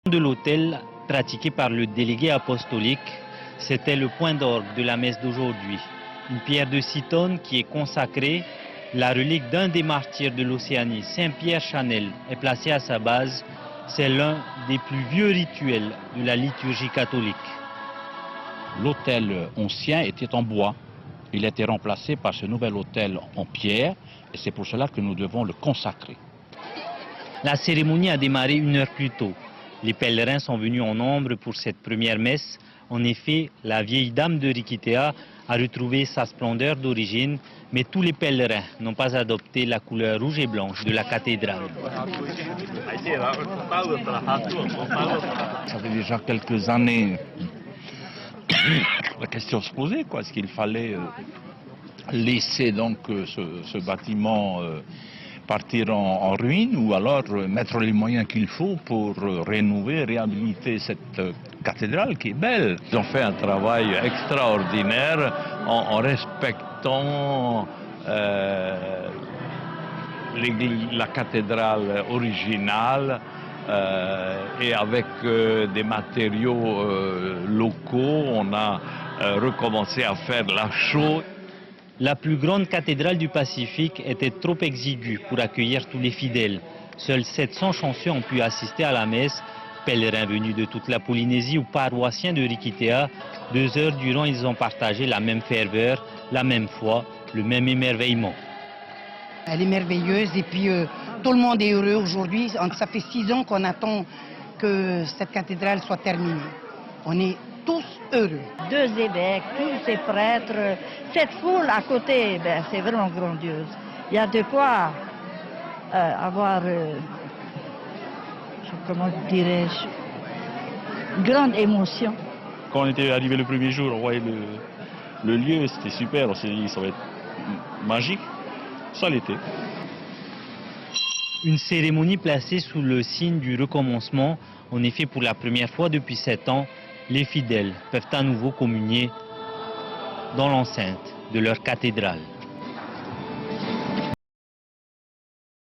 De l'autel pratiqué par le délégué apostolique, c'était le point d'orgue de la messe d'aujourd'hui. Une pierre de 6 tonnes qui est consacrée, la relique d'un des martyrs de l'Océanie, Saint-Pierre Chanel, est placée à sa base. C'est l'un des plus vieux rituels de la liturgie catholique. L'autel ancien était en bois. Il a été remplacé par ce nouvel autel en pierre et c'est pour cela que nous devons le consacrer. La cérémonie a démarré 1 heure plus tôt. Les pèlerins sont venus en nombre pour cette première messe. En effet, la vieille dame de Riquitea a retrouvé sa splendeur d'origine, mais tous les pèlerins n'ont pas adopté la couleur rouge et blanche de la cathédrale. Ça fait déjà quelques années la question se posait, quoi. Est-ce qu'il fallait laisser donc ce bâtiment partir en ruine ou alors mettre les moyens qu'il faut pour rénover, réhabiliter cette cathédrale qui est belle. Ils ont fait un travail extraordinaire en respectant la cathédrale originale et avec des matériaux locaux. On a recommencé à faire la chaux. La plus grande cathédrale du Pacifique était trop exiguë pour accueillir tous les fidèles. Seuls 700 chanceux ont pu assister à la messe. Pèlerins venus de toute la Polynésie ou paroissiens de Riquitea, 2 heures durant, ils ont partagé la même ferveur, la même foi, le même émerveillement. Elle est merveilleuse et puis tout le monde est heureux aujourd'hui. Ça fait 6 ans qu'on attend que cette cathédrale soit terminée. On est tous heureux. 2 évêques, tous ces prêtres, cette foule à côté, c'est vraiment grandiose. Il y a de quoi avoir, comment dirais-je, grande émotion. Quand on était arrivé le premier jour, on voyait le lieu, c'était super, on s'est dit ça va être magique. Ça l'était. Une cérémonie placée sous le signe du recommencement. En effet, pour la première fois depuis 7 ans, les fidèles peuvent à nouveau communier dans l'enceinte de leur cathédrale.